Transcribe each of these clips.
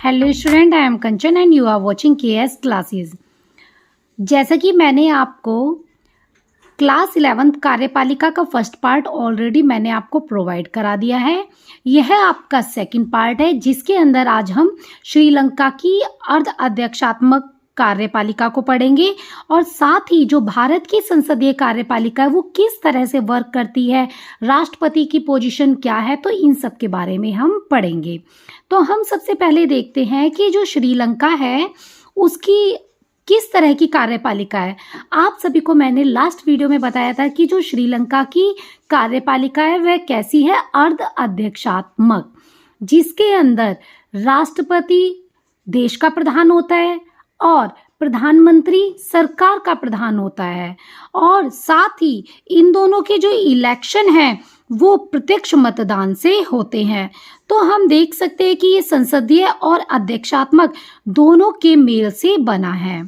Hello student, I am Kanchan and you are watching KS classes. जैसा कि मैंने आपको क्लास 11th कार्यपालिका का फर्स्ट पार्ट ऑलरेडी मैंने आपको प्रोवाइड करा दिया है। यह आपका सेकंड पार्ट है जिसके अंदर आज हम श्रीलंका की अर्ध अध्यक्षात्मक कार्यपालिका को पढ़ेंगे और साथ ही जो भारत की संसदीय कार्यपालिका है वो किस तरह से वर्क करती है, राष्ट्रपति की पोजीशन क्या है, तो इन सब के बारे में हम पढ़ेंगे। तो हम सबसे पहले देखते हैं कि जो श्रीलंका है उसकी किस तरह की कार्यपालिका है। आप सभी को मैंने लास्ट वीडियो में बताया था कि जो श्रीलंका की कार्यपालिका है वह कैसी है, अर्ध अध्यक्षात्मक, जिसके अंदर राष्ट्रपति देश का प्रधान होता है और प्रधानमंत्री सरकार का प्रधान होता है और साथ ही इन दोनों के जो इलेक्शन है वो प्रत्यक्ष मतदान से होते हैं। तो हम देख सकते हैं कि ये संसदीय और अध्यक्षात्मक दोनों के मेल से बना है।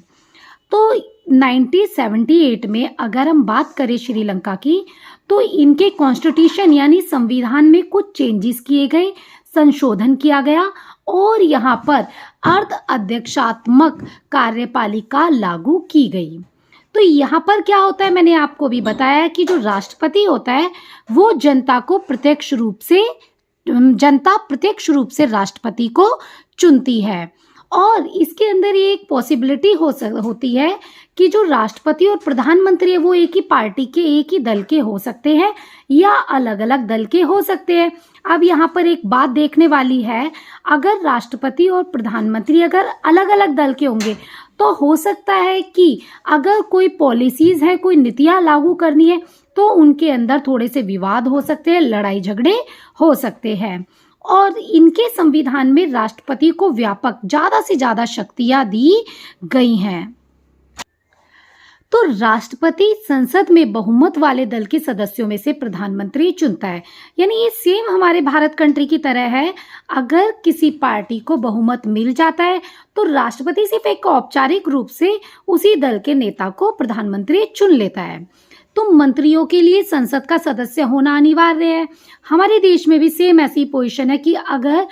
तो 1978 में अगर हम बात करें श्रीलंका की, तो इनके कॉन्स्टिट्यूशन यानी संविधान में कुछ चेंजेस किए गए, संशोधन किया गया और यहाँ पर अर्ध अध्यक्षात्मक कार्यपालिका लागू की गई। तो यहाँ पर क्या होता है, मैंने आपको भी बताया कि जो राष्ट्रपति होता है वो जनता प्रत्यक्ष रूप से राष्ट्रपति को चुनती है और इसके अंदर ये एक पॉसिबिलिटी होती है कि जो राष्ट्रपति और प्रधानमंत्री है वो एक ही पार्टी के, एक ही दल के हो सकते हैं या अलग अलग दल के हो सकते हैं। अब यहाँ पर एक बात देखने वाली है, अगर राष्ट्रपति और प्रधानमंत्री अगर अलग अलग दल के होंगे तो हो सकता है कि अगर कोई पॉलिसीज है, कोई नीतियाँ लागू करनी है तो उनके अंदर थोड़े से विवाद हो सकते हैं, लड़ाई झगड़े हो सकते हैं। और इनके संविधान में राष्ट्रपति को व्यापक ज़्यादा से ज़्यादा शक्तियाँ दी गई हैं। तो राष्ट्रपति संसद में बहुमत वाले दल के सदस्यों में से प्रधानमंत्री चुनता है, यानी ये सेम हमारे भारत कंट्री की तरह है। अगर किसी पार्टी को बहुमत मिल जाता है तो राष्ट्रपति सिर्फ एक औपचारिक रूप से उसी दल के नेता को प्रधानमंत्री चुन लेता है। तो मंत्रियों के लिए संसद का सदस्य होना अनिवार्य है। हमारे देश में भी सेम ऐसी पोजीशन है कि अगर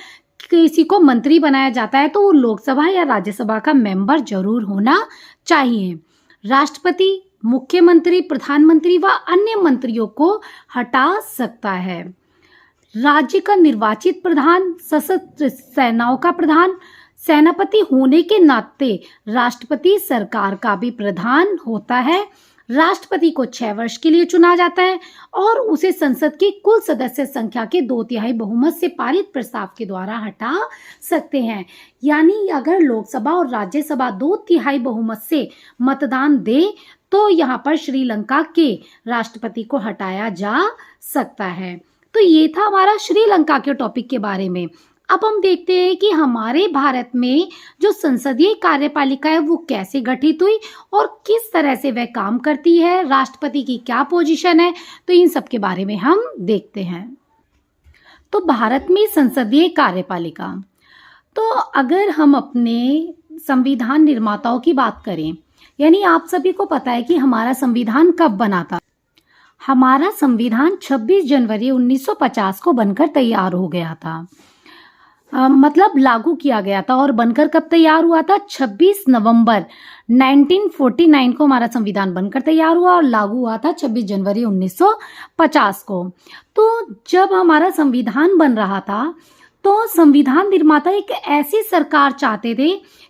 किसी को मंत्री बनाया जाता है तो वो लोकसभा या राज्यसभा का मेंबर जरूर होना चाहिए। राष्ट्रपति मुख्यमंत्री, प्रधानमंत्री व अन्य मंत्रियों को हटा सकता है। राज्य का निर्वाचित प्रधान सशस्त्र सेनाओं का प्रधान, सेनापति होने के नाते राष्ट्रपति सरकार का भी प्रधान होता है। राष्ट्रपति को 6 वर्ष के लिए चुना जाता है और उसे संसद की कुल सदस्य संख्या के 2/3 बहुमत से पारित प्रस्ताव के द्वारा हटा सकते हैं। यानी अगर लोकसभा और राज्यसभा 2/3 बहुमत से मतदान दे तो यहाँ पर श्रीलंका के राष्ट्रपति को हटाया जा सकता है। तो ये था हमारा श्रीलंका के टॉपिक के बारे में। अब हम देखते हैं कि हमारे भारत में जो संसदीय कार्यपालिका है वो कैसे गठित हुई और किस तरह से वह काम करती है, राष्ट्रपति की क्या पोजीशन है, तो इन सब के बारे में हम देखते हैं। तो भारत में संसदीय कार्यपालिका, तो अगर हम अपने संविधान निर्माताओं की बात करें, यानी आप सभी को पता है कि हमारा संविधान कब बना था। हमारा संविधान 26 जनवरी 1950 को बनकर तैयार हो गया था, मतलब लागू किया गया था। और बनकर कब तैयार हुआ था, 26 नवंबर 1949 को हमारा संविधान बनकर तैयार हुआ और लागू हुआ था 26 जनवरी 1950 को। तो जब हमारा संविधान बन रहा था तो संविधान निर्माता एक ऐसी सरकार चाहते थे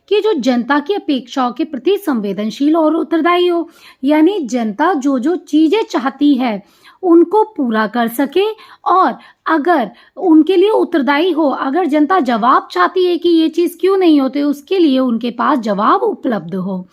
कि जो जनता की अपेक्षाओं के प्रति संवेदनशील और उत्तरदायी हो, यानी जनता जो जो चीजें चाहती है उनको पूरा कर सके और अगर उनके लिए उत्तरदायी हो। अगर जनता जवाब चाहती है कि ये चीज़ क्यों नहीं होती, उसके लिए उनके पास जवाब उपलब्ध हो।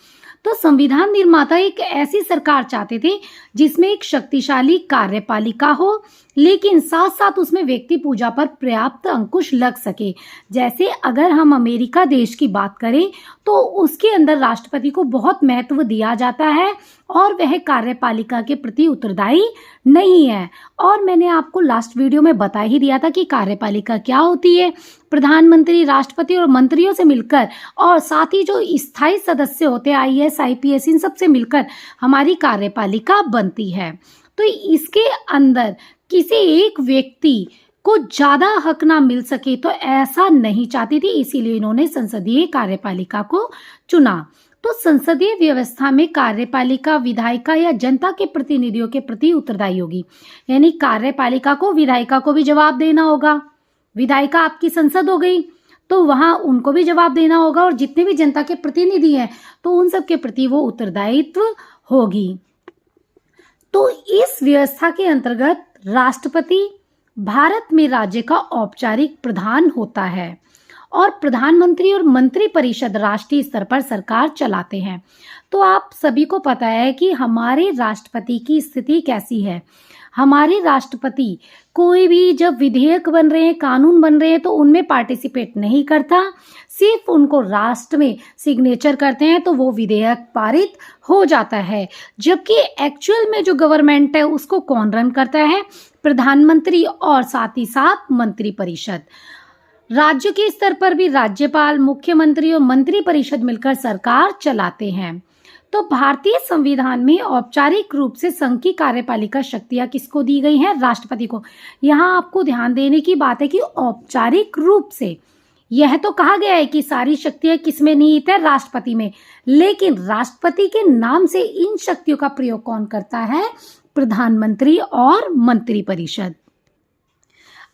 तो संविधान निर्माता एक ऐसी सरकार चाहते थे जिसमें एक शक्तिशाली कार्यपालिका हो लेकिन साथ साथ उसमें व्यक्ति पूजा पर पर्याप्त अंकुश लग सके। जैसे अगर हम अमेरिका देश की बात करें तो उसके अंदर राष्ट्रपति को बहुत महत्व दिया जाता है और वह कार्यपालिका के प्रति उत्तरदायी नहीं है। और मैंने आपको लास्ट वीडियो में बता ही दिया था कि कार्यपालिका क्या होती है। प्रधानमंत्री, राष्ट्रपति और मंत्रियों से मिलकर और साथ ही जो स्थायी सदस्य होते हैं IAS, IPS, इन सब से मिलकर हमारी कार्यपालिका बनती है। तो इसके अंदर किसी एक व्यक्ति को ज्यादा हक ना मिल सके तो ऐसा नहीं चाहती थी, इसीलिए इन्होंने संसदीय कार्यपालिका को चुना। तो संसदीय व्यवस्था में कार्यपालिका विधायिका या जनता के प्रतिनिधियों के प्रति उत्तरदायी होगी, यानी कार्यपालिका को विधायिका को भी जवाब देना होगा। विधायिका आपकी संसद हो गई तो वहां उनको भी जवाब देना होगा, और जितने भी जनता के प्रतिनिधि हैं तो उन सब के प्रति वो उत्तरदायित्व होगी। तो इस व्यवस्था के अंतर्गत राष्ट्रपति भारत में राज्य का औपचारिक प्रधान होता है और प्रधानमंत्री और मंत्रिपरिषद राष्ट्रीय स्तर पर सरकार चलाते हैं। तो आप सभी को पता है कि हमारे राष्ट्रपति की स्थिति कैसी है। हमारे राष्ट्रपति कोई भी जब विधेयक बन रहे हैं, कानून बन रहे हैं, तो उनमें पार्टिसिपेट नहीं करता, सिर्फ उनको राष्ट्र में सिग्नेचर करते हैं तो वो विधेयक पारित हो जाता है। जबकि एक्चुअल में जो गवर्नमेंट है उसको कौन रन करता है? प्रधानमंत्री और साथ ही साथ मंत्रिपरिषद। राज्य के स्तर पर भी राज्यपाल, मुख्यमंत्री और मंत्रिपरिषद मिलकर सरकार चलाते हैं। तो भारतीय संविधान में औपचारिक रूप से संघ की कार्यपालिका शक्तियां किसको दी गई हैं? राष्ट्रपति को। यहाँ आपको ध्यान देने की बात है कि औपचारिक रूप से, यह तो कहा गया है कि सारी शक्तियां किसमें निहित है? राष्ट्रपति में, लेकिन राष्ट्रपति के नाम से इन शक्तियों का प्रयोग कौन करता है? प्रधानमंत्री और मंत्रिपरिषद।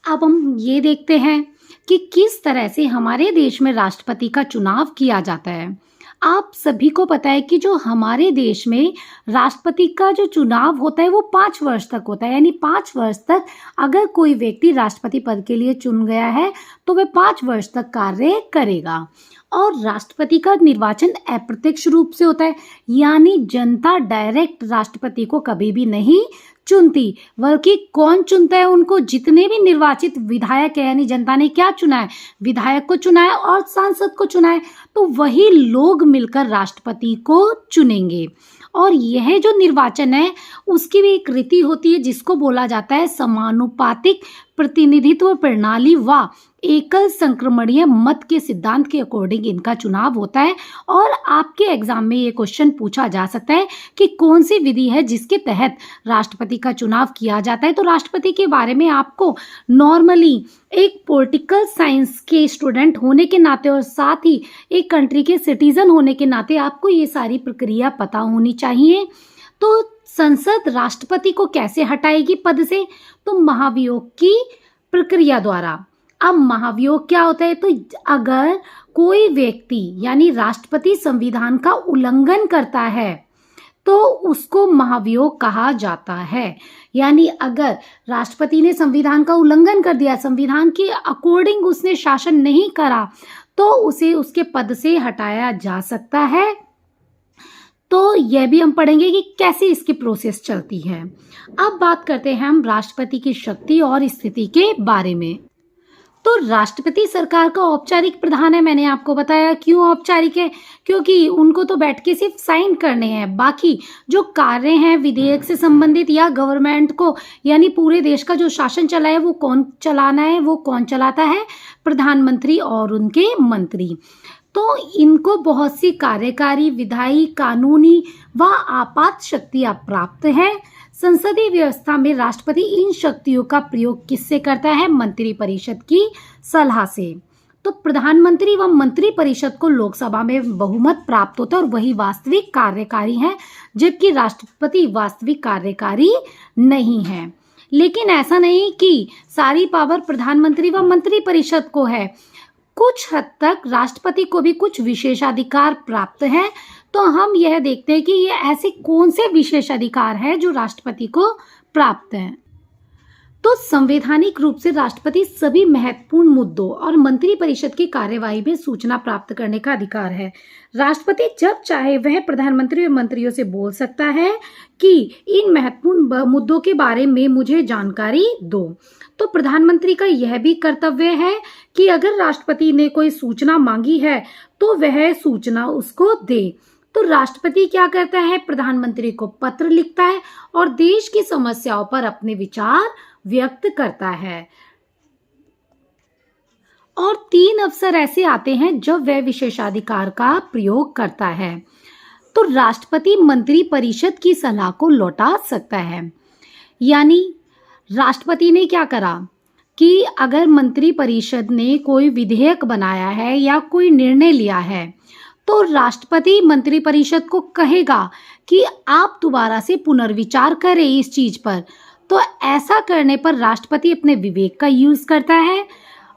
अब हम ये देखते हैं कि किस तरह से हमारे देश में राष्ट्रपति का चुनाव किया जाता है। आप सभी को पता है कि जो हमारे देश में राष्ट्रपति का जो चुनाव होता है वो 5 वर्ष तक होता है, यानी 5 वर्ष तक अगर कोई व्यक्ति राष्ट्रपति पद के लिए चुन गया है तो वह 5 वर्ष तक कार्य करेगा। और राष्ट्रपति का निर्वाचन अप्रत्यक्ष रूप से होता है, यानी जनता डायरेक्ट राष्ट्रपति को कभी भी नहीं चुनती, बल्कि कौन चुनता है उनको? जितने भी निर्वाचित विधायक है, यानी जनता ने क्या चुना है? विधायक को चुना है और सांसद को चुना है, तो वही लोग मिलकर राष्ट्रपति को चुनेंगे। और यह जो निर्वाचन है उसकी भी एक रीति होती है जिसको बोला जाता है समानुपातिक प्रतिनिधित्व प्रणाली व एकल संक्रमणीय मत के सिद्धांत के अकॉर्डिंग इनका चुनाव होता है। और आपके एग्जाम में ये क्वेश्चन पूछा जा सकता है कि कौन सी विधि है जिसके तहत राष्ट्रपति का चुनाव किया जाता है। तो राष्ट्रपति के बारे में आपको नॉर्मली एक पॉलिटिकल साइंस के स्टूडेंट होने के नाते और साथ ही एक कंट्री के सिटीजन होने के नाते आपको ये सारी प्रक्रिया पता होनी चाहिए। तो संसद राष्ट्रपति को कैसे हटाएगी पद से? तो महाभियोग की प्रक्रिया द्वारा। अब महाभियोग क्या होता है? तो अगर कोई व्यक्ति यानी राष्ट्रपति संविधान का उल्लंघन करता है तो उसको महाभियोग कहा जाता है। यानी अगर राष्ट्रपति ने संविधान का उल्लंघन कर दिया, संविधान के अकॉर्डिंग उसने शासन नहीं करा, तो उसे उसके पद से हटाया जा सकता है। तो यह भी हम पढ़ेंगे कि कैसे इसकी प्रोसेस चलती है। अब बात करते हैं हम राष्ट्रपति की शक्ति और स्थिति के बारे में। तो राष्ट्रपति सरकार का औपचारिक प्रधान है, मैंने आपको बताया। क्यों औपचारिक है? क्योंकि उनको तो बैठ के सिर्फ साइन करने हैं, बाकी जो कार्य हैं विधेयक से संबंधित या गवर्नमेंट को यानी पूरे देश का जो शासन चला है वो कौन चलाना है, वो कौन चलाता है? प्रधानमंत्री और उनके मंत्री। तो इनको बहुत सी कार्यकारी, विधायी, कानूनी व आपात शक्तियां प्राप्त हैं। संसदीय व्यवस्था में राष्ट्रपति इन शक्तियों का प्रयोग किससे करता है? मंत्रिपरिषद की सलाह से। तो प्रधानमंत्री व मंत्रिपरिषद को लोकसभा में बहुमत प्राप्त होता है और वही वास्तविक कार्यकारी हैं, जबकि राष्ट्रपति वास्तविक कार्यकारी नहीं है। लेकिन ऐसा नहीं कि सारी पावर प्रधानमंत्री व मंत्रिपरिषद को है, कुछ हद तक राष्ट्रपति को भी कुछ विशेषाधिकार प्राप्त हैं। तो हम यह देखते हैं कि ये ऐसे कौन से विशेषाधिकार हैं जो राष्ट्रपति को प्राप्त हैं। तो संवैधानिक रूप से राष्ट्रपति सभी महत्वपूर्ण मुद्दों और मंत्रिपरिषद की कार्यवाही में सूचना प्राप्त करने का अधिकार है। राष्ट्रपति जब चाहे वह प्रधानमंत्री और मंत्रियों से बोल सकता है कि इन महत्वपूर्ण मुद्दों के बारे में मुझे जानकारी दो। तो प्रधानमंत्री का यह भी कर्तव्य है कि अगर राष्ट्रपति ने कोई सूचना मांगी है तो वह सूचना उसको दे। तो राष्ट्रपति क्या करता है? प्रधानमंत्री को पत्र लिखता है और देश की समस्याओं पर अपने विचार व्यक्त करता है। और 3 अवसर ऐसे आते हैं जब वह विशेषाधिकार का प्रयोग करता है। तो राष्ट्रपति मंत्री परिषद की सलाह को लौटा सकता है। यानी राष्ट्रपति ने क्या करा? कि अगर मंत्रिपरिषद ने कोई विधेयक बनाया है या कोई निर्णय लिया है तो राष्ट्रपति मंत्रिपरिषद को कहेगा कि आप दोबारा से पुनर्विचार करें इस चीज पर। तो ऐसा करने पर राष्ट्रपति अपने विवेक का यूज करता है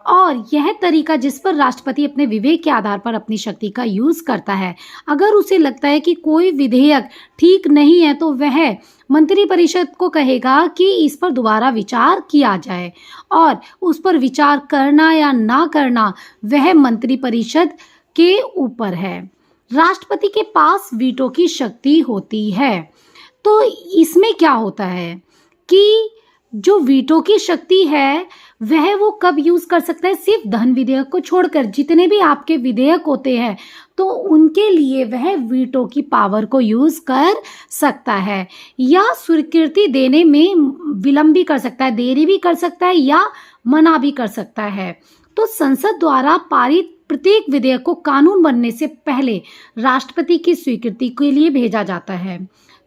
और यह तरीका जिस पर राष्ट्रपति अपने विवेक के आधार पर अपनी शक्ति का यूज करता है। अगर उसे लगता है कि कोई विधेयक ठीक नहीं है तो वह मंत्रिपरिषद को कहेगा कि इस पर दोबारा विचार किया जाए और उस पर विचार करना या ना करना वह मंत्रिपरिषद के ऊपर है। राष्ट्रपति के पास वीटो की शक्ति होती है। तो इसमें क्या होता है कि जो वीटो की शक्ति है वह वो कब यूज कर सकता है, सिर्फ धन विधेयक को छोड़कर जितने भी आपके विधेयक होते हैं तो उनके लिए वह वीटो की पावर को यूज कर सकता है या स्वीकृति देने में विलंब भी कर सकता है, देरी भी कर सकता है या मना भी कर सकता है। तो संसद द्वारा पारित प्रत्येक विधेयक को कानून बनने से पहले राष्ट्रपति की स्वीकृति के लिए भेजा जाता है।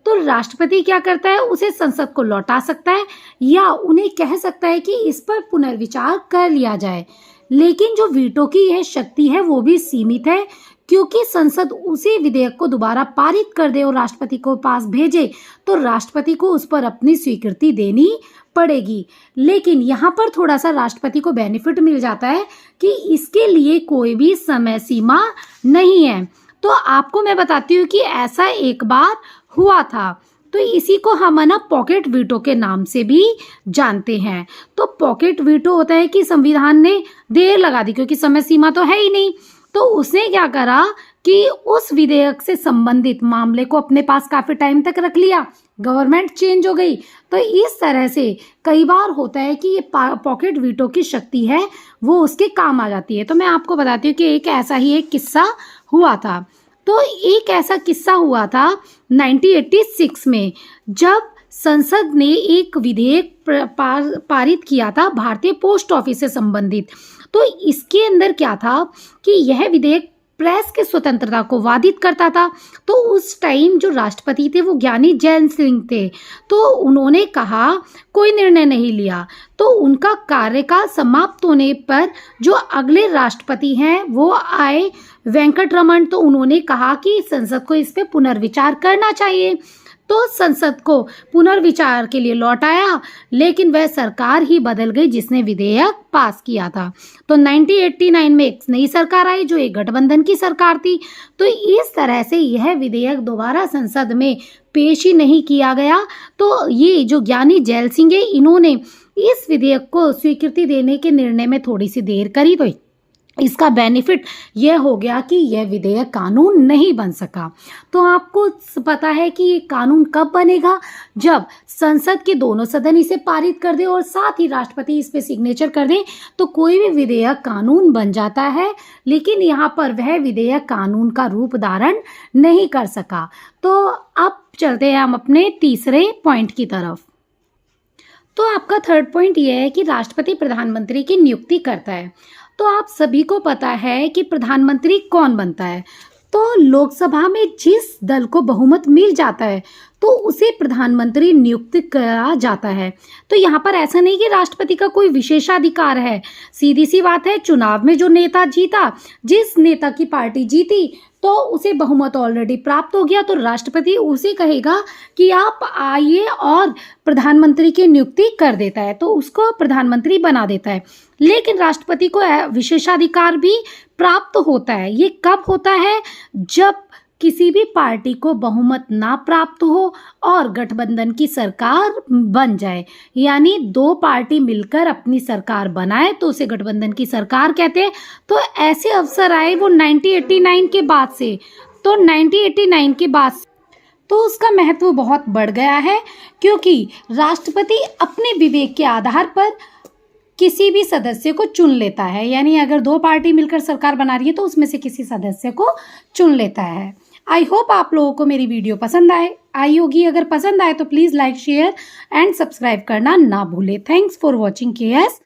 तो राष्ट्रपति क्या करता है, उसे संसद को लौटा सकता है या उन्हें कह सकता है कि इस पर पुनर्विचार कर लिया जाए। लेकिन जो वीटो की यह शक्ति है वो भी सीमित है, क्योंकि संसद उसी विधेयक को दोबारा पारित कर दे और राष्ट्रपति को पास भेजे तो राष्ट्रपति को उस पर अपनी स्वीकृति देनी पड़ेगी। लेकिन यहाँ पर थोड़ा सा राष्ट्रपति को बेनिफिट मिल जाता है कि इसके लिए कोई भी समय सीमा नहीं है। तो आपको मैं बताती हूँ कि ऐसा एक बार हुआ था। तो इसी को हम ना पॉकेट वीटो के नाम से भी जानते हैं। तो पॉकेट वीटो होता है कि संविधान ने देर लगा दी क्योंकि समय सीमा तो है ही नहीं, तो उसने क्या करा कि उस विधेयक से संबंधित मामले को अपने पास काफी टाइम तक रख लिया, गवर्नमेंट चेंज हो गई। तो इस तरह से कई बार होता है कि ये पॉकेट वीटो की शक्ति है वो उसके काम आ जाती है। तो मैं आपको बताती हूँ कि एक ऐसा ही एक किस्सा हुआ था। तो एक ऐसा किस्सा हुआ था 1986 में, जब संसद ने एक विधेयक पारित किया था भारतीय पोस्ट ऑफिस से संबंधित। तो इसके अंदर क्या था कि यह विधेयक प्रेस की स्वतंत्रता को बाधित करता था। तो उस टाइम जो राष्ट्रपति थे वो ज्ञानी जैल सिंह थे। तो उन्होंने कहा, कोई निर्णय नहीं लिया। तो उनका कार्यकाल समाप्त होने पर जो अगले राष्ट्रपति हैं वो आए, वेंकटरमण। तो उन्होंने कहा कि संसद को इस पे पुनर्विचार करना चाहिए। तो संसद को पुनर्विचार के लिए लौटाया, लेकिन वह सरकार ही बदल गई जिसने विधेयक पास किया था। तो 1989 में एक नई सरकार आई जो एक गठबंधन की सरकार थी। तो इस तरह से यह विधेयक दोबारा संसद में पेश ही नहीं किया गया। तो ये जो ज्ञानी जैल सिंह है, इन्होंने इस विधेयक को स्वीकृति देने के निर्णय में थोड़ी सी देर करी, तो इसका बेनिफिट यह हो गया कि यह विधेयक कानून नहीं बन सका। तो आपको पता है कि ये कानून कब बनेगा, जब संसद के दोनों सदन इसे पारित कर दे और साथ ही राष्ट्रपति इस पे सिग्नेचर कर दे तो कोई भी विधेयक कानून बन जाता है। लेकिन यहाँ पर वह विधेयक कानून का रूप धारण नहीं कर सका। तो अब चलते हैं हम अपने तीसरे पॉइंट की तरफ। तो आपका थर्ड पॉइंट यह है कि राष्ट्रपति प्रधानमंत्री की नियुक्ति करता है। तो आप सभी को पता है कि प्रधानमंत्री कौन बनता है। तो लोकसभा में जिस दल को बहुमत मिल जाता है तो उसे प्रधानमंत्री नियुक्त किया जाता है। तो यहाँ पर ऐसा नहीं कि राष्ट्रपति का कोई विशेषाधिकार है। सीधी सी बात है, चुनाव में जो नेता जीता, जिस नेता की पार्टी जीती तो उसे बहुमत ऑलरेडी प्राप्त हो गया, तो राष्ट्रपति उसे कहेगा कि आप आइए और प्रधानमंत्री की नियुक्ति कर देता है, तो उसको प्रधानमंत्री बना देता है। लेकिन राष्ट्रपति को विशेषाधिकार भी प्राप्त होता है। ये कब होता है, जब किसी भी पार्टी को बहुमत ना प्राप्त हो और गठबंधन की सरकार बन जाए, यानी दो पार्टी मिलकर अपनी सरकार बनाए तो उसे गठबंधन की सरकार कहते हैं। तो ऐसे अवसर आए वो 1989 के बाद से। तो 1989 के बाद तो उसका महत्व बहुत बढ़ गया है, क्योंकि राष्ट्रपति अपने विवेक के आधार पर किसी भी सदस्य को चुन लेता है। यानी अगर दो पार्टी मिलकर सरकार बना रही है तो उसमें से किसी सदस्य को चुन लेता है। आई होप आप लोगों को मेरी वीडियो पसंद आई होगी। अगर पसंद आए तो please like, share and subscribe करना ना भूले। Thanks for watching KS.